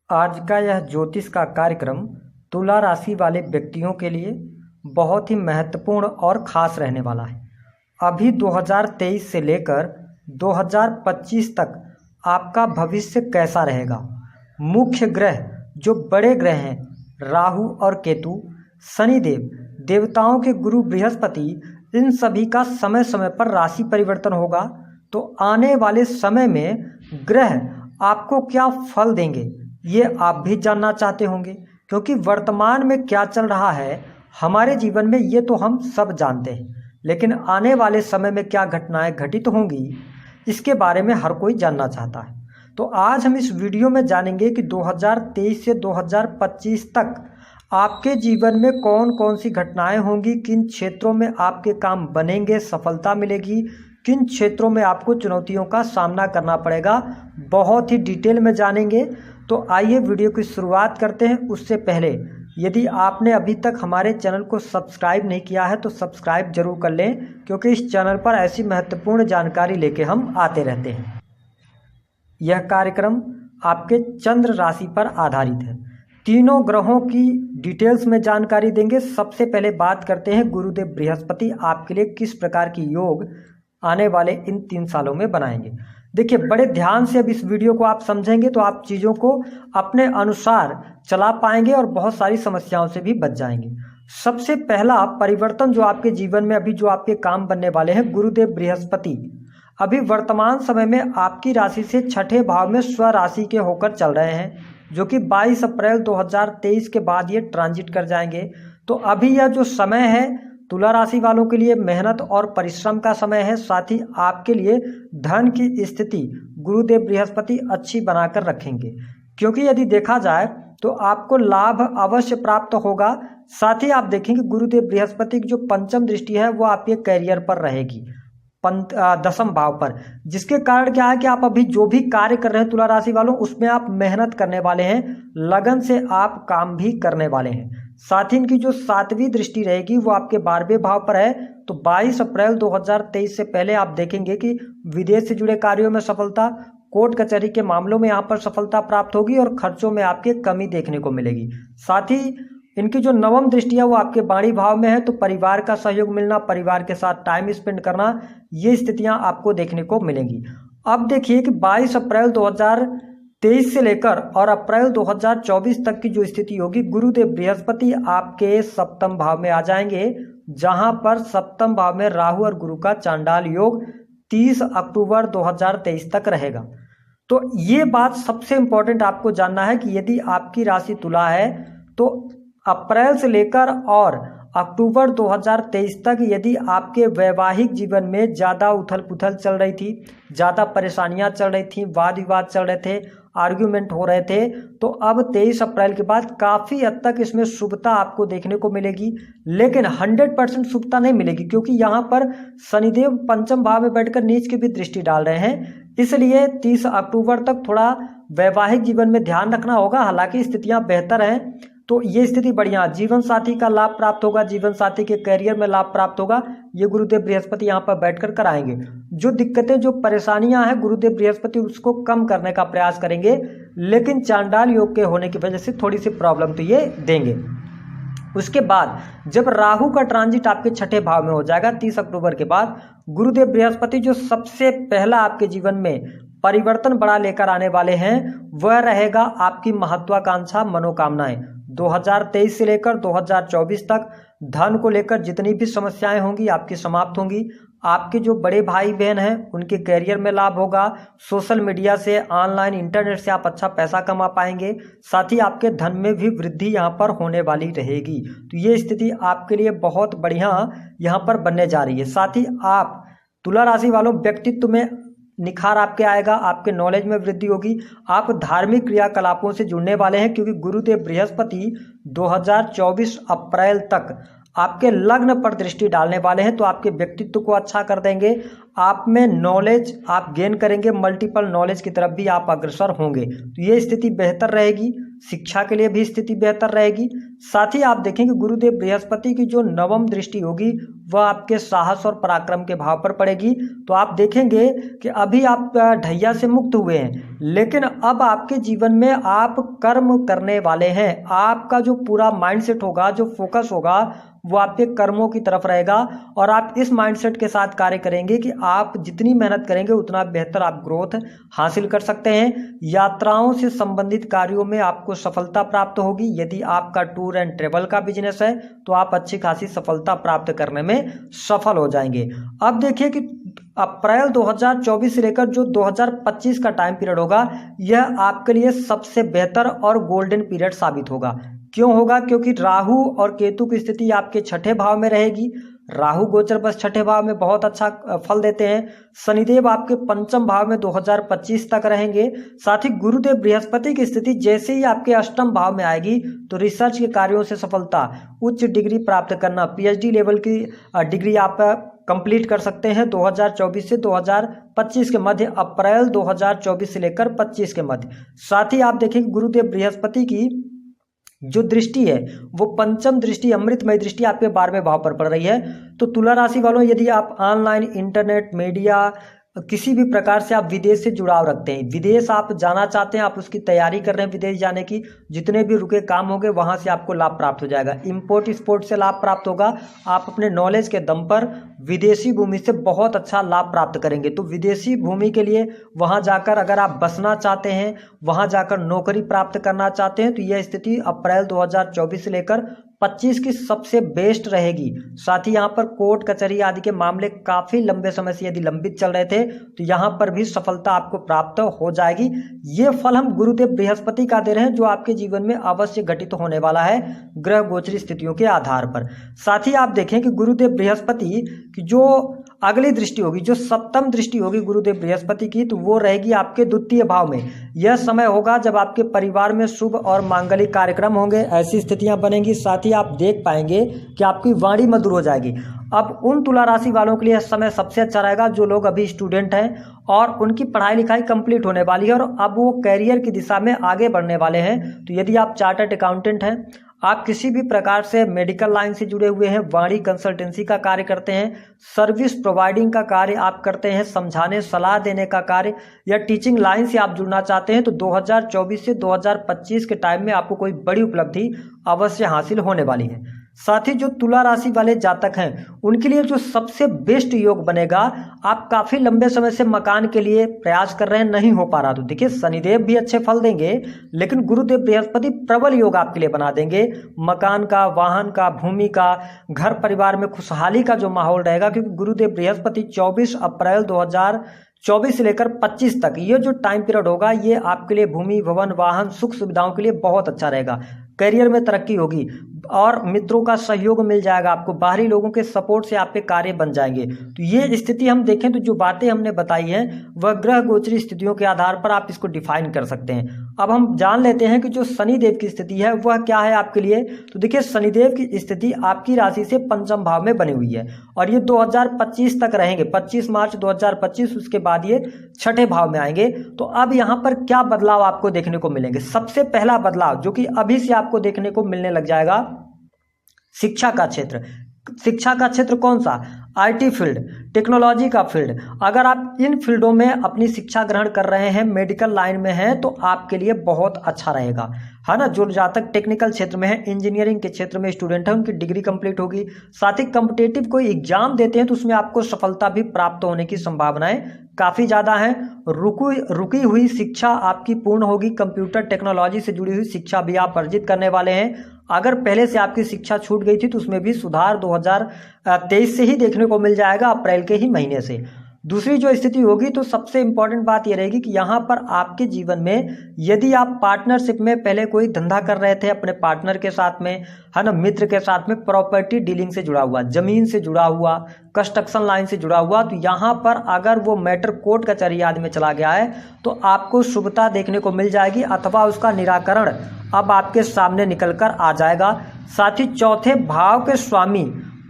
आज का यह ज्योतिष का कार्यक्रम तुला राशि वाले व्यक्तियों के लिए बहुत ही महत्वपूर्ण और ख़ास रहने वाला है। अभी 2023 से लेकर 2025 तक आपका भविष्य कैसा रहेगा। मुख्य ग्रह जो बड़े ग्रह हैं राहु और केतु, शनिदेव, देवताओं के गुरु बृहस्पति, इन सभी का समय समय पर राशि परिवर्तन होगा। तो आने वाले समय में ग्रह आपको क्या फल देंगे ये आप भी जानना चाहते होंगे, क्योंकि वर्तमान में क्या चल रहा है हमारे जीवन में ये तो हम सब जानते हैं, लेकिन आने वाले समय में क्या घटनाएं घटित होंगी इसके बारे में हर कोई जानना चाहता है। तो आज हम इस वीडियो में जानेंगे कि 2023 से 2025 तक आपके जीवन में कौन कौन सी घटनाएं होंगी, किन क्षेत्रों में आपके काम बनेंगे, सफलता मिलेगी, किन क्षेत्रों में आपको चुनौतियों का सामना करना पड़ेगा, बहुत ही डिटेल में जानेंगे। तो आइए वीडियो की शुरुआत करते हैं। उससे पहले यदि आपने अभी तक हमारे चैनल को सब्सक्राइब नहीं किया है तो सब्सक्राइब जरूर कर लें, क्योंकि इस चैनल पर ऐसी महत्वपूर्ण जानकारी लेके हम आते रहते हैं। यह कार्यक्रम आपके चंद्र राशि पर आधारित है। तीनों ग्रहों की डिटेल्स में जानकारी देंगे। सबसे पहले बात करते हैं गुरुदेव बृहस्पति आपके लिए किस प्रकार की योग आने वाले इन 3 सालों में बनाएंगे। देखिए, बड़े ध्यान से अब इस वीडियो को आप समझेंगे तो आप चीज़ों को अपने अनुसार चला पाएंगे और बहुत सारी समस्याओं से भी बच जाएंगे। सबसे पहला परिवर्तन जो आपके जीवन में अभी जो आपके काम बनने वाले हैं, गुरुदेव बृहस्पति अभी वर्तमान समय में आपकी राशि से छठे भाव में स्व राशि के होकर चल रहे हैं, जो कि 22 अप्रैल 2023 के बाद ये ट्रांजिट कर जाएंगे। तो अभी यह जो समय है तुला राशि वालों के लिए मेहनत और परिश्रम का समय है। साथ ही आपके लिए धन की स्थिति गुरुदेव बृहस्पति अच्छी बनाकर रखेंगे, क्योंकि यदि देखा जाए तो आपको लाभ अवश्य प्राप्त होगा। साथ ही आप देखेंगे गुरुदेव बृहस्पति की जो पंचम दृष्टि है वो आपके करियर पर रहेगी, 10th भाव पर, जिसके कारण क्या है कि आप अभी जो भी कार्य कर रहे हैं तुला राशि वालों, उसमें आप मेहनत करने वाले हैं, लगन से आप काम भी करने वाले हैं। साथ ही इनकी जो 7वीं दृष्टि रहेगी वो आपके 12वें भाव पर है। तो 22 अप्रैल 2023 से पहले आप देखेंगे कि विदेश से जुड़े कार्यों में सफलता, कोर्ट कचहरी के मामलों में यहाँ पर सफलता प्राप्त होगी और खर्चों में आपके कमी देखने को मिलेगी। साथ ही इनकी जो 9वीं दृष्टि है वो आपके वाणी भाव में है। तो परिवार का सहयोग मिलना, परिवार के साथ टाइम स्पेंड करना, ये स्थितियां आपको देखने को मिलेंगी। अब देखिए कि 22 अप्रैल 2023 से लेकर और अप्रैल 2024 तक की जो स्थिति होगी, गुरुदेव बृहस्पति आपके 7th भाव में आ जाएंगे, जहां पर 7th भाव में राहु और गुरु का चांडाल योग 30 अक्टूबर 2023 तक रहेगा। तो ये बात सबसे इंपॉर्टेंट आपको जानना है कि यदि आपकी राशि तुला है तो अप्रैल से लेकर और अक्टूबर 2023 तक यदि आपके वैवाहिक जीवन में ज़्यादा उथल पुथल चल रही थी, ज़्यादा परेशानियां चल रही थी, वाद विवाद चल रहे थे, आर्ग्यूमेंट हो रहे थे, तो अब 23 अप्रैल के बाद काफ़ी हद तक इसमें शुभता आपको देखने को मिलेगी। लेकिन 100% शुभता नहीं मिलेगी, क्योंकि यहाँ पर शनिदेव पंचम भाव में बैठकर नीच की भी दृष्टि डाल रहे हैं। इसलिए 30 अक्टूबर तक थोड़ा वैवाहिक जीवन में ध्यान रखना होगा। हालांकि स्थितियाँ बेहतर हैं, तो ये स्थिति बढ़िया, जीवन साथी का लाभ प्राप्त होगा, जीवन साथी के करियर में लाभ प्राप्त होगा, ये गुरुदेव बृहस्पति यहाँ पर बैठकर कराएंगे। जो दिक्कतें, जो परेशानियां हैं, गुरुदेव बृहस्पति उसको कम करने का प्रयास करेंगे, लेकिन चांडाल योग के होने की वजह से थोड़ी सी प्रॉब्लम तो ये देंगे। उसके बाद जब राहु का ट्रांजिट आपके छठे भाव में हो जाएगा 30 अक्टूबर के बाद, गुरुदेव बृहस्पति जो सबसे पहला आपके जीवन में परिवर्तन बड़ा लेकर आने वाले हैं वह रहेगा आपकी महत्वाकांक्षा, मनोकामनाएं। 2023 से लेकर 2024 तक धन को लेकर जितनी भी समस्याएं होंगी आपकी समाप्त होंगी। आपके जो बड़े भाई बहन हैं उनके करियर में लाभ होगा। सोशल मीडिया से, ऑनलाइन इंटरनेट से आप अच्छा पैसा कमा पाएंगे। साथ ही आपके धन में भी वृद्धि यहाँ पर होने वाली रहेगी। तो ये स्थिति आपके लिए बहुत बढ़िया यहाँ पर बनने जा रही है। साथ ही आप तुला राशि वालों व्यक्तित्व में निखार आपके आएगा, आपके नॉलेज में वृद्धि होगी, आप धार्मिक क्रियाकलापों से जुड़ने वाले हैं, क्योंकि गुरुदेव बृहस्पति 2024 अप्रैल तक आपके लग्न पर दृष्टि डालने वाले हैं। तो आपके व्यक्तित्व को अच्छा कर देंगे, आप में नॉलेज आप गेन करेंगे, मल्टीपल नॉलेज की तरफ भी आप अग्रसर होंगे। तो ये स्थिति बेहतर रहेगी। शिक्षा के लिए भी स्थिति बेहतर रहेगी। साथ ही आप देखेंगे गुरुदेव बृहस्पति की जो नवम दृष्टि होगी वह आपके साहस और पराक्रम के भाव पर पड़ेगी। तो आप देखेंगे कि अभी आप ढैया से मुक्त हुए हैं, लेकिन अब आपके जीवन में आप कर्म करने वाले हैं। आपका जो पूरा माइंडसेट होगा, जो फोकस होगा, वो आपके कर्मों की तरफ रहेगा और आप इस माइंडसेट के साथ कार्य करेंगे कि आप जितनी मेहनत करेंगे उतना बेहतर आप ग्रोथ हासिल कर सकते हैं। यात्राओं से संबंधित कार्यों में आपको सफलता प्राप्त होगी। यदि आपका टूर एंड ट्रेवल का बिजनेस है तो आप अच्छी खासी सफलता प्राप्त करने में सफल हो जाएंगे। अब देखिए कि अप्रैल 2024 से लेकर जो 2025 का टाइम पीरियड होगा, यह आपके लिए सबसे बेहतर और गोल्डन पीरियड साबित होगा। क्यों होगा? क्योंकि राहु और केतु की स्थिति आपके छठे भाव में रहेगी। राहु गोचर बस छठे भाव में बहुत अच्छा फल देते हैं। शनिदेव आपके पंचम भाव में 2025 तक रहेंगे। साथ ही गुरुदेव बृहस्पति की स्थिति जैसे ही आपके अष्टम भाव में आएगी तो रिसर्च के कार्यों से सफलता, उच्च डिग्री प्राप्त करना, पीएचडी लेवल की डिग्री आप कंप्लीट कर सकते हैं 2024 से 2025 के मध्य, अप्रैल 2024 से लेकर 25 के मध्य। साथ ही आप देखेंगे गुरुदेव बृहस्पति की जो दृष्टि है वो पंचम दृष्टि, अमृतमय दृष्टि आपके 12वें भाव पर पड़ रही है। तो तुला राशि वालों, यदि आप ऑनलाइन, इंटरनेट, मीडिया, किसी भी प्रकार से आप विदेश से जुड़ाव रखते हैं, विदेश आप जाना चाहते हैं, आप उसकी तैयारी कर रहे हैं विदेश जाने की, जितने भी रुके काम होंगे वहां से आपको लाभ प्राप्त हो जाएगा। इंपोर्ट एक्सपोर्ट से लाभ प्राप्त होगा। आप अपने नॉलेज के दम पर विदेशी भूमि से बहुत अच्छा लाभ प्राप्त करेंगे। तो विदेशी भूमि के लिए वहां जाकर अगर आप बसना चाहते हैं, वहां जाकर नौकरी प्राप्त करना चाहते हैं, तो यह स्थिति अप्रैल 2024 से लेकर 25 की सबसे बेस्ट रहेगी। साथ ही यहाँ पर कोर्ट कचहरी आदि के मामले काफी लंबे समय से यदि लंबित चल रहे थे तो यहाँ पर भी सफलता आपको प्राप्त हो जाएगी। ये फल हम गुरुदेव बृहस्पति का दे रहे हैं जो आपके जीवन में अवश्य घटित होने वाला है ग्रह गोचरी स्थितियों के आधार पर। साथ ही आप देखें कि गुरुदेव बृहस्पति की जो अगली दृष्टि होगी, जो सप्तम दृष्टि होगी गुरुदेव बृहस्पति की, तो वो रहेगी आपके द्वितीय भाव में। यह समय होगा जब आपके परिवार में शुभ और मांगलिक कार्यक्रम होंगे, ऐसी स्थितियां बनेंगी। साथ ही आप देख पाएंगे कि आपकी वाणी मधुर हो जाएगी। अब उन तुला राशि वालों के लिए समय सबसे अच्छा रहेगा जो लोग अभी स्टूडेंट हैं और उनकी पढ़ाई लिखाई कंप्लीट होने वाली है और अब वो कैरियर की दिशा में आगे बढ़ने वाले हैं। तो यदि आप चार्टर्ड अकाउंटेंट हैं, आप किसी भी प्रकार से मेडिकल लाइन से जुड़े हुए हैं, वाणी कंसल्टेंसी का कार्य करते हैं, सर्विस प्रोवाइडिंग का कार्य आप करते हैं, समझाने सलाह देने का कार्य, या टीचिंग लाइन से आप जुड़ना चाहते हैं, तो 2024 से 2025 के टाइम में आपको कोई बड़ी उपलब्धि अवश्य हासिल होने वाली है। साथ ही जो तुला राशि वाले जातक हैं उनके लिए जो सबसे बेस्ट योग बनेगा, आप काफी लंबे समय से मकान के लिए प्रयास कर रहे हैं, नहीं हो पा रहा, तो देखिए शनिदेव भी अच्छे फल देंगे, लेकिन गुरुदेव बृहस्पति प्रबल योग आपके लिए बना देंगे। मकान का, वाहन का, भूमि का, घर परिवार में खुशहाली का जो माहौल रहेगा, क्योंकि गुरुदेव बृहस्पति 24 अप्रैल 2024 से लेकर 25 तक ये जो टाइम पीरियड होगा, ये आपके लिए भूमि, भवन, वाहन, सुख सुविधाओं के लिए बहुत अच्छा रहेगा। करियर में तरक्की होगी और मित्रों का सहयोग मिल जाएगा आपको, बाहरी लोगों के सपोर्ट से आपके कार्य बन जाएंगे। तो ये स्थिति हम देखें तो जो बातें हमने बताई हैं वह ग्रह गोचरी स्थितियों के आधार पर आप इसको डिफाइन कर सकते हैं। अब हम जान लेते हैं कि जो शनिदेव की स्थिति है वह क्या है आपके लिए। तो देखिए शनिदेव की स्थिति आपकी राशि से पंचम भाव में बनी हुई है और ये 2025 तक रहेंगे, 25 मार्च 2025, उसके बाद ये छठे भाव में आएंगे। तो अब यहाँ पर क्या बदलाव आपको देखने को मिलेंगे? सबसे पहला बदलाव जो कि अभी से आपको देखने को मिलने लग जाएगा, शिक्षा का क्षेत्र। शिक्षा का क्षेत्र कौन सा? आईटी फील्ड, टेक्नोलॉजी का फील्ड। अगर आप इन फील्डों में अपनी शिक्षा ग्रहण कर रहे हैं, मेडिकल लाइन में हैं, तो आपके लिए बहुत अच्छा रहेगा, है ना। जो जातक टेक्निकल क्षेत्र में है, इंजीनियरिंग के क्षेत्र में स्टूडेंट है, उनकी डिग्री कंप्लीट होगी। साथ ही कॉम्पिटिटिव कोई एग्जाम देते हैं तो उसमें आपको सफलता भी प्राप्त होने की संभावनाएं काफी ज्यादा है। रुकी हुई शिक्षा आपकी पूर्ण होगी। कंप्यूटर टेक्नोलॉजी से जुड़ी हुई शिक्षा भी आप अर्जित करने वाले हैं। अगर पहले से आपकी शिक्षा छूट गई थी तो उसमें भी सुधार 2023 से ही देखने को मिल जाएगा, अप्रैल के ही महीने से। दूसरी जो स्थिति होगी तो सबसे इंपॉर्टेंट बात यह रहेगी कि यहाँ पर आपके जीवन में यदि आप पार्टनरशिप में पहले कोई धंधा कर रहे थे अपने पार्टनर के साथ में, है ना, मित्र के साथ में, प्रॉपर्टी डीलिंग से जुड़ा हुआ, जमीन से जुड़ा हुआ, कंस्ट्रक्शन लाइन से जुड़ा हुआ, तो यहाँ पर अगर वो मैटर कोर्ट कचहरी आदि में चला गया है तो आपको शुभता देखने को मिल जाएगी अथवा उसका निराकरण अब आपके सामने निकल कर आ जाएगा। साथ ही चौथे भाव के स्वामी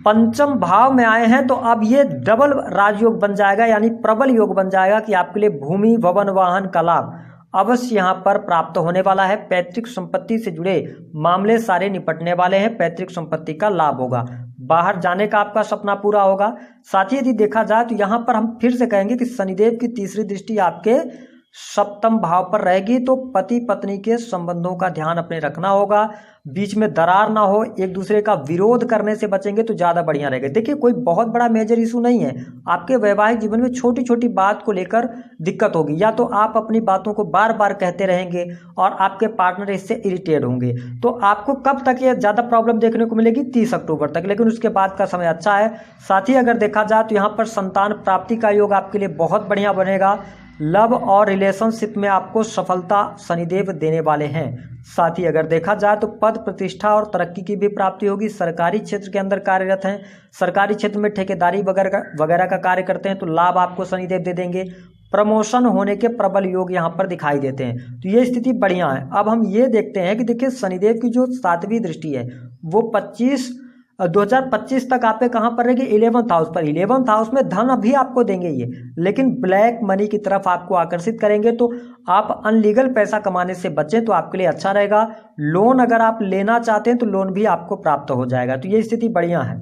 पंचम भाव में आए हैं तो अब ये डबल राजयोग बन जाएगा, यानी प्रबल योग बन जाएगा कि आपके लिए भूमि, भवन, वाहन का लाभ अवश्य यहाँ पर प्राप्त होने वाला है। पैतृक संपत्ति से जुड़े मामले सारे निपटने वाले हैं, पैतृक संपत्ति का लाभ होगा, बाहर जाने का आपका सपना पूरा होगा। साथ ही यदि देखा जाए तो यहाँ पर हम फिर से कहेंगे कि शनिदेव की तीसरी दृष्टि आपके सप्तम भाव पर रहेगी, तो पति पत्नी के संबंधों का ध्यान अपने रखना होगा, बीच में दरार ना हो, एक दूसरे का विरोध करने से बचेंगे तो ज़्यादा बढ़िया रहेगा। देखिए कोई बहुत बड़ा मेजर इशू नहीं है, आपके वैवाहिक जीवन में छोटी छोटी बात को लेकर दिक्कत होगी, या तो आप अपनी बातों को बार बार कहते रहेंगे और आपके पार्टनर इससे इरिटेट होंगे। तो आपको कब तक ये ज़्यादा प्रॉब्लम देखने को मिलेगी? 30 अक्टूबर तक, लेकिन उसके बाद का समय अच्छा है। साथ ही अगर देखा जाए तो यहाँ पर संतान प्राप्ति का योग आपके लिए बहुत बढ़िया बनेगा। लव और रिलेशनशिप में आपको सफलता शनिदेव देने वाले हैं। साथ ही अगर देखा जाए तो पद प्रतिष्ठा और तरक्की की भी प्राप्ति होगी। सरकारी क्षेत्र के अंदर कार्यरत हैं, सरकारी क्षेत्र में ठेकेदारी वगैरह का कार्य करते हैं तो लाभ आपको शनिदेव दे देंगे। प्रमोशन होने के प्रबल योग यहाँ पर दिखाई देते हैं, तो ये स्थिति बढ़िया है। अब हम ये देखते हैं कि देखिए शनिदेव की जो 7वीं दृष्टि है वो 2025 तक आप पे कहाँ पर रहेगी? 11th हाउस पर। 11th हाउस में धन अभी आपको देंगे ये, लेकिन ब्लैक मनी की तरफ आपको आकर्षित करेंगे, तो आप अनलीगल पैसा कमाने से बचें तो आपके लिए अच्छा रहेगा। लोन अगर आप लेना चाहते हैं तो लोन भी आपको प्राप्त हो जाएगा, तो ये स्थिति बढ़िया है।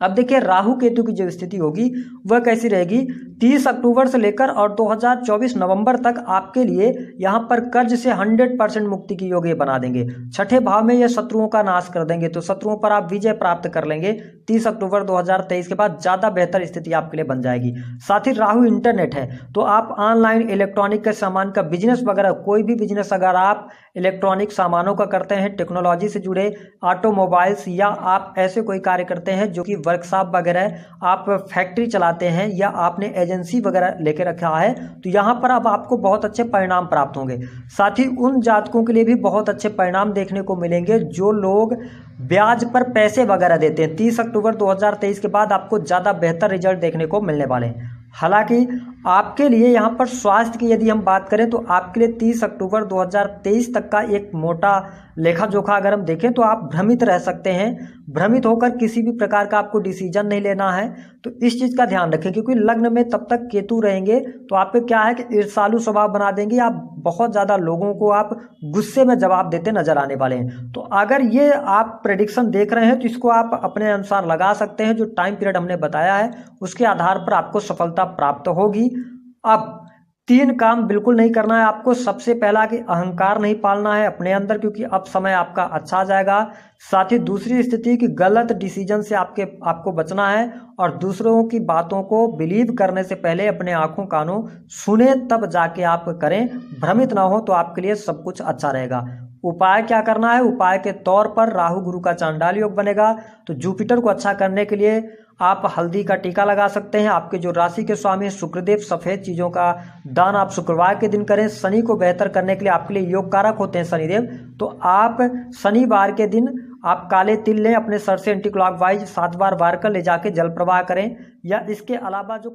अब देखिए राहु केतु की जो स्थिति होगी वह कैसी रहेगी? 30 अक्टूबर से लेकर और 2024 नवंबर तक आपके लिए यहाँ पर कर्ज से 100% मुक्ति की योग ये बना देंगे। छठे भाव में ये शत्रुओं का नाश कर देंगे, तो शत्रुओं पर आप विजय प्राप्त कर लेंगे। 30 अक्टूबर 2023 के बाद ज़्यादा बेहतर स्थिति आपके लिए बन जाएगी। साथ ही राहु इंटरनेट है, तो आप ऑनलाइन इलेक्ट्रॉनिक के सामान का बिजनेस वगैरह, कोई भी बिजनेस अगर आप इलेक्ट्रॉनिक सामानों का करते हैं, टेक्नोलॉजी से जुड़े ऑटोमोबाइल्स, या आप ऐसे कोई कार्य करते हैं जो कि वर्कशॉप वगैरह, आप फैक्ट्री चलाते हैं या आपने एजेंसी वगैरह लेके रखा है, तो यहाँ पर अब आपको बहुत अच्छे परिणाम प्राप्त होंगे। साथ ही उन जातकों के लिए भी बहुत अच्छे परिणाम देखने को मिलेंगे जो लोग ब्याज पर पैसे वगैरह देते हैं। 30 अक्टूबर 2023 के बाद आपको ज़्यादा बेहतर रिजल्ट देखने को मिलने वाले हैं। हालांकि आपके लिए यहाँ पर स्वास्थ्य की यदि हम बात करें तो आपके लिए 30 अक्टूबर 2023 तक का एक मोटा लेखा जोखा अगर हम देखें तो आप भ्रमित रह सकते हैं। भ्रमित होकर किसी भी प्रकार का आपको डिसीजन नहीं लेना है, तो इस चीज़ का ध्यान रखें, क्योंकि लग्न में तब तक केतु रहेंगे तो आपको क्या है कि ईर्ष्यालु स्वभाव बना देंगे। आप बहुत ज़्यादा लोगों को आप गुस्से में जवाब देते नजर आने वाले हैं। तो अगर ये आप प्रेडिक्शन देख रहे हैं तो इसको आप अपने अनुसार लगा सकते हैं। जो टाइम पीरियड हमने बताया है उसके आधार पर आपको सफलता प्राप्त होगी। अब 3 काम बिल्कुल नहीं करना है आपको। सबसे पहला कि अहंकार नहीं पालना है अपने अंदर, क्योंकि अब समय आपका अच्छा जाएगा। साथ ही दूसरी स्थिति कि गलत डिसीजन से आपको बचना है, और दूसरों की बातों को बिलीव करने से पहले अपने आंखों कानों सुने तब जाके आप करें, भ्रमित ना हो, तो आपके लिए सब कुछ अच्छा रहेगा। उपाय क्या करना है? उपाय के तौर पर राहु गुरु का चांडाल योग बनेगा, तो जुपिटर को अच्छा करने के लिए आप हल्दी का टीका लगा सकते हैं। आपके जो राशि के स्वामी शुक्रदेव, सफेद चीजों का दान आप शुक्रवार के दिन करें। शनि को बेहतर करने के लिए आपके लिए योग कारक होते हैं शनिदेव, तो आप शनिवार के दिन आप काले तिल लें, अपने सर से एंटी क्लॉकवाइज 7 बार वार कर ले जाके जल प्रवाह करें। या इसके अलावा जो